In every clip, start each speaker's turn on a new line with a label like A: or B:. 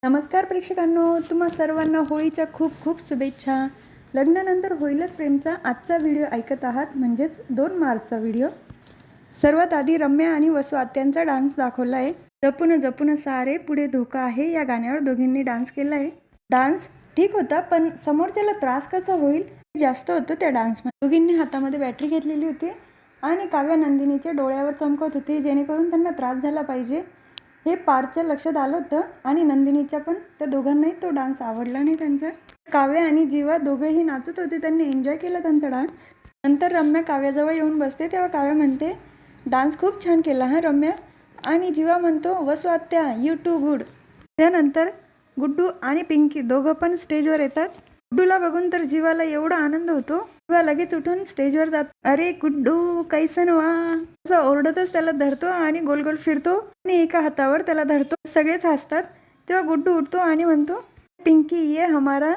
A: नमस्कार प्रेक्षकांनो, तुम्हा सर्वांना होळीच्या खूप खूप शुभेच्छा. लग्नानंतर होईलच प्रेमचा आजचा व्हिडिओ ऐकत आहात, म्हणजेच 2 मार्चचा व्हिडिओ. सर्वात आधी रम्या आणि वसू आत्यांचा डान्स दाखवला आहे. जपून जपून सारे पुढे धोका आहे या गाण्यावर दोघींनी डान्स केला आहे. डान्स ठीक होता, पण समोरच्याला त्रास कसा होईल जास्त होतं त्या डान्समध्ये. दोघींनी हातामध्ये बॅटरी घेतलेली होती आणि काव्या नंदिनीच्या डोळ्यावर चमकत होती, जेणेकरून त्यांना त्रास झाला पाहिजे हे पार्थच्या लक्षात आलं होतं. आणि नंदिनीच्या पण त्या दोघांनाही तो डान्स आवडला नाही त्यांचा. काव्या आणि जीवा दोघेही नाचत होते, त्यांनी एन्जॉय केला त्यांचा डान्स. नंतर रम्या काव्याजवळ येऊन बसते, तेव्हा काव्या म्हणते डान्स खूप छान केला हां रम्या. आणि जीवा म्हणतो वसू आत्या यू टू गुड. त्यानंतर गुड्डू आणि पिंकी दोघं पण स्टेजवर येतात. गुड्डूला बघून तर जीवाला एवढा आनंद होतो, जीवा लगेच उठून स्टेजवर जात. अरे गुड्डू कैसन वा असं ओरडतच त्याला धरतो आणि गोल गोल फिरतो आणि एका हातावर त्याला धरतो. सगळेच हसतात. तेव्हा गुड्डू उठतो आणि म्हणतो पिंकी ये हमारा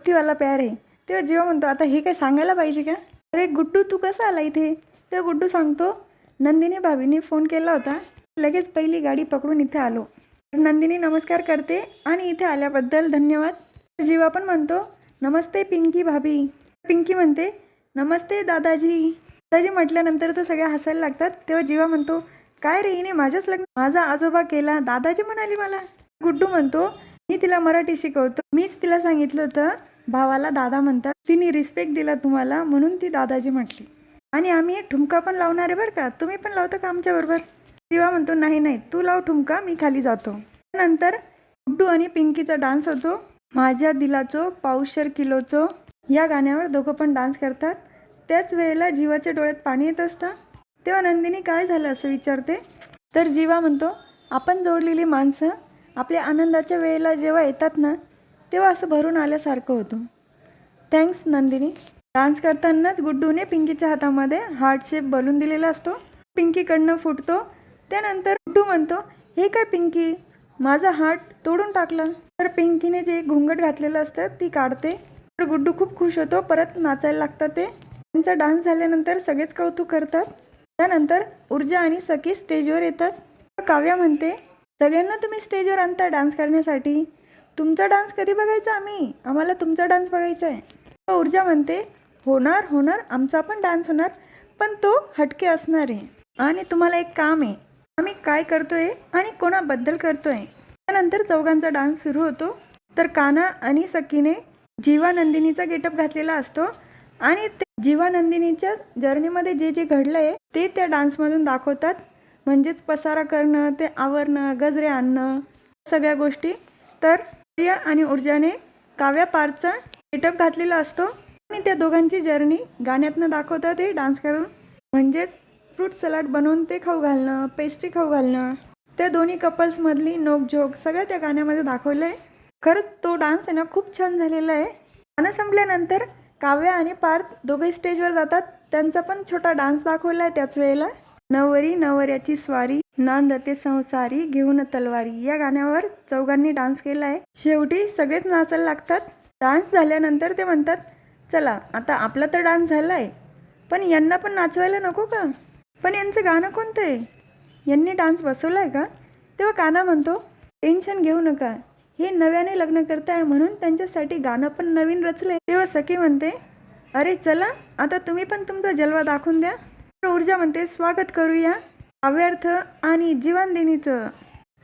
A: वाला प्यार आहे. तेव्हा जीवा म्हणतो आता हे काय सांगायला पाहिजे का? अरे गुड्डू तू कसा आला इथे? तेव्हा गुड्डू सांगतो नंदिनी भाभीने फोन केला होता, लगेच पहिली गाडी पकडून इथे आलो. नंदिनी नमस्कार करते आणि इथे आल्याबद्दल धन्यवाद. जीवा पण म्हणतो नमस्ते पिंकी भाभी. पिंकी म्हणते नमस्ते दादाजी. दादाजी म्हटल्यानंतर तर सगळे हसायला लागतात. तेव्हा जीवा म्हणतो काय रे, हिने माझ्याच लग्न माझा आजोबा केला, दादाजी म्हणाली मला. गुड्डू म्हणतो मी तिला मराठी शिकवतो, मीच तिला सांगितलं होतं भावाला दादा म्हणतात, तिने रिस्पेक्ट दिला तुम्हाला म्हणून ती दादाजी म्हटली. आणि आम्ही ठुमका पण लावणार आहे बरं का, तुम्ही पण लावता का आमच्याबरोबर? जीवा म्हणतो नाही नाही तू लाव ठुमका, मी खाली जातो. नंतर गुड्डू आणि पिंकीचा डान्स होतो. माझ्या दिलाचो पाऊशर किलोचो या गाण्यावर दोघं पण डान्स करतात. त्याच वेळेला जीवाच्या डोळ्यात पाणी येत असतं. तेव्हा नंदिनी काय झालं असं विचारते. तर जीवा म्हणतो आपण जोडलेली माणसं आपल्या आनंदाच्या वेळेला जेव्हा येतात ना, तेव्हा असं भरून आल्यासारखं होतं. थँक्स नंदिनी. डान्स करतानाच गुड्डूने पिंकीच्या हातामध्ये हार्ट शेप बलून दिलेला असतो, पिंकीकडनं फुटतो. त्यानंतर गुड्डू म्हणतो हे काय पिंकी, माझा हार्ट तोडून टाकला. तर पिंकीने जे घुंगट घातलेलं असतं ती काढते. तर गुड्डू खूप खुश होतो, परत नाचायला लागतात. त्यांचा डान्स झाल्यानंतर सगळेच कौतुक करतात. त्यानंतर ऊर्जा आणि सखी स्टेजवर येतात. काव्या म्हणते सगळ्यांना तुम्ही स्टेजवर आणता डान्स करण्यासाठी, तुमचा डान्स कधी बघायचा आम्हाला तुमचा डान्स बघायचा आहे. ऊर्जा म्हणते होणार होणार, आमचा पण डान्स होणार, पण तो हटके असणार आहे. आणि तुम्हाला एक काम आहे, आम्ही काय करतोय आणि कोणाबद्दल करतोय. त्यानंतर चौघांचा डान्स सुरू होतो. तर काना आणि सखीने जीवा नंदिनीचा गेटअप घातलेला असतो आणि ते जीवा नंदिनीच्या जर्नीमध्ये जे जे घडलं आहे ते त्या डान्समधून दाखवतात. म्हणजेच पसारा करणं, ते आवरणं, गजरे आणणं, सगळ्या गोष्टी. तर प्रिया आणि ऊर्जाने काव्या पार्थचा गेटअप घातलेला असतो आणि त्या दोघांची जर्नी गाण्यातनं दाखवतात ते डान्स करून. म्हणजेच फ्रूट सलाड बनवून ते खाऊ घालणं, पेस्ट्री खाऊ घालणं, त्या दोन्ही कपल्समधली नोकझोक सगळं त्या गाण्यामध्ये दाखवलं आहे. खरंच तो डान्स आहे ना खूप छान झालेला आहे. गाणं संपल्यानंतर काव्या आणि पार्थ दोघे स्टेजवर जातात. त्यांचा पण छोटा डान्स दाखवला आहे त्याच वेळेला. नवरी नवऱ्याची स्वारी नांदते संसारी घेऊन तलवारी या गाण्यावर चौघांनी डान्स केला आहे. शेवटी सगळेच नाचायला लागतात. डान्स झाल्यानंतर ते म्हणतात चला आता आपला तर डान्स झाला आहे, पण यांना पण नाचवायला नको का? पण यांचं गाणं कोणतं आहे, यांनी डान्स बसवला आहे का? तेव्हा काना म्हणतो टेन्शन घेऊ नका, हे नव्याने लग्न करताय म्हणून त्यांच्यासाठी गाणं पण नवीन रचलंय. तेव्हा सखी म्हणते अरे चला आता तुम्ही पण तुमचा जलवा दाखवून द्या. ऊर्जा म्हणते स्वागत करूया काव्यार्थ आणि जीवनदिनीचं.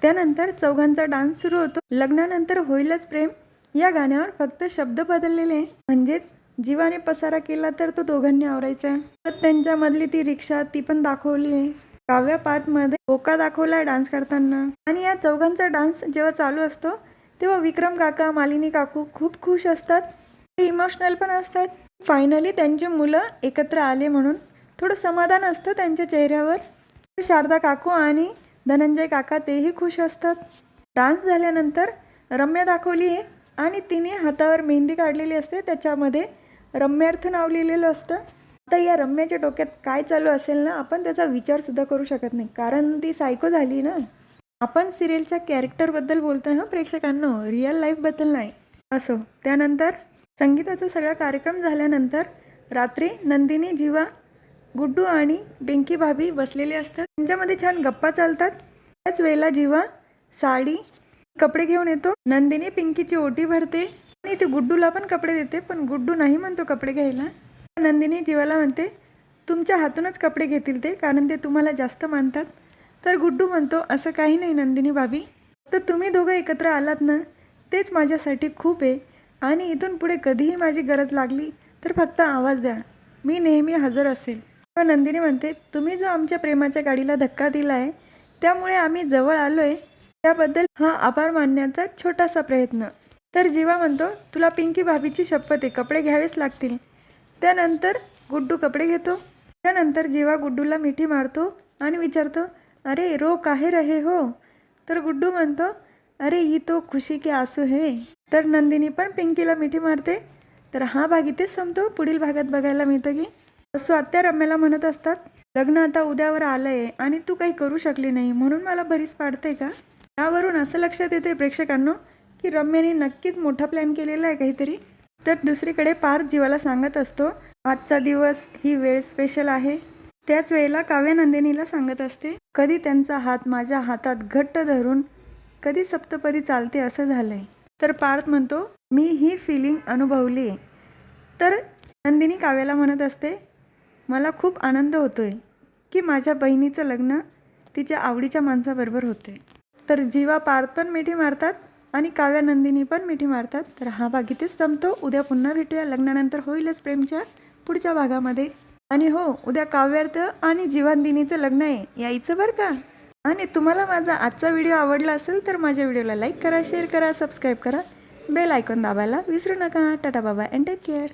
A: त्यानंतर चौघांचा डान्स सुरू होतो. लग्नानंतर होईलच प्रेम या गाण्यावर फक्त शब्द बदललेले आहे. म्हणजेच जीवाने पसारा केला तर तो दोघांनी आवरायचा. तर त्यांच्यामधली ती रिक्षा ती पण दाखवली आहे. काव्या पार्थमध्ये होका दाखवलाय डान्स करताना. आणि या चौघांचा डान्स जेव्हा चालू असतो तेव्हा विक्रम काका, मालिनी काकू खूप खुश असतात, ते इमोशनल पण असतात. फायनली त्यांची मुलं एकत्र आले म्हणून थोडं समाधान असतं त्यांच्या चेहऱ्यावर. शारदा काकू आणि धनंजय काका तेही खुश असतात. डान्स झाल्यानंतर रम्या दाखवली आहे आणि तिने हातावर मेहंदी काढलेली असते, त्याच्यामध्ये रम्यार्थ नाव लिहिलेलं असतं. आता या रम्याच्या डोक्यात काय चालू असेल ना, आपण त्याचा विचारसुद्धा करू शकत नाही, कारण ती सायको झाली ना. आपण सिरियलच्या कॅरेक्टरबद्दल बोलतोय हां प्रेक्षकांनो, रिअल लाईफबद्दल नाही. असो. त्यानंतर संगीताचा सगळा कार्यक्रम झाल्यानंतर रात्री नंदिनी, जीवा, गुड्डू आणि पिंकी भाभी बसलेले असतात. त्यांच्यामध्ये छान गप्पा चालतात. त्याच वेळेला जीवा साडी कपडे घेऊन येतो. नंदिनी पिंकीची ओटी भरते आणि ती गुड्डूला पण कपडे देते, पण गुड्डू नाही म्हणतो कपडे घ्यायला. नंदिनी जीवाला म्हणते तुमच्या हातूनच कपडे घेतील ते, कारण ते तुम्हाला जास्त मानतात. तर गुड्डू म्हणतो असं काही नाही नंदिनी भाभी, तर तुम्ही दोघं एकत्र आलात ना तेच माझ्यासाठी खूप आहे. आणि इथून पुढे कधीही माझी गरज लागली तर फक्त आवाज द्या, मी नेहमी हजर असेल. तर नंदिनी म्हणते तुम्ही जो आमच्या प्रेमाच्या गाडीला धक्का दिला आहे त्यामुळे आम्ही जवळ आलो आहे, त्याबद्दल हा आभार मानण्याचा छोटासा प्रयत्न. तर जीवा म्हणतो तुला पिंकी भाभीची शपथ आहे, कपडे घ्यावेच लागतील. त्यानंतर गुड्डू कपडे घेतो. त्यानंतर जीवा गुड्डूला मिठी मारतो आणि विचारतो अरे रो काहे रहे हो. तर गुड्डू म्हणतो अरे ही तो खुशी के आंसू है. तर नंदिनी पण पिंकीला मिठी मारते. तर हा भाग इथेच संपतो. पुढील भागात बघायला मिळतं की वसू आत्या रम्याला म्हणत असतात लग्न आता उद्यावर आलंय आणि तू काही करू शकली नाही म्हणून मला भरीस पाडते का. यावरून असं लक्षात येते प्रेक्षकांनो की रम्याने नक्कीच मोठा प्लॅन केलेला आहे काहीतरी. तर दुसरीकडे पार्थ जीवाला सांगत असतो आजचा दिवस ही वेळ स्पेशल आहे. त्याच वेळेला काव्या नंदिनीला सांगत असते कधी त्यांचा हात माझ्या हातात घट्ट धरून कधी सप्तपदी चालते असं झालंय. तर पार्थ म्हणतो मी ही फिलिंग अनुभवली आहे. तर नंदिनी काव्याला म्हणत असते मला खूप आनंद होतोय की माझ्या बहिणीचं लग्न तिच्या आवडीच्या माणसाबरोबर होते. तर जीवा पार्थ पण मिठी मारतात आणि काव्या नंदिनी पण मिठी मारतात. तर हा भाग इथेच संपतो. उद्या पुन्हा भेटूया लग्नानंतर होईलच प्रेमच्या पुढच्या भागामध्ये. आणि हो उद्या काव्यार्थ आणि जीवानंदिनीचं लग्न आहे, यायचं बरं का. आणि तुम्हाला माझा आजचा व्हिडिओ आवडला असेल तर माझ्या व्हिडिओला लाईक करा, शेअर करा, सबस्क्राईब करा, बेल आयकॉन दाबायला विसरू नका. टाटा बाबा अँड टेक केअर.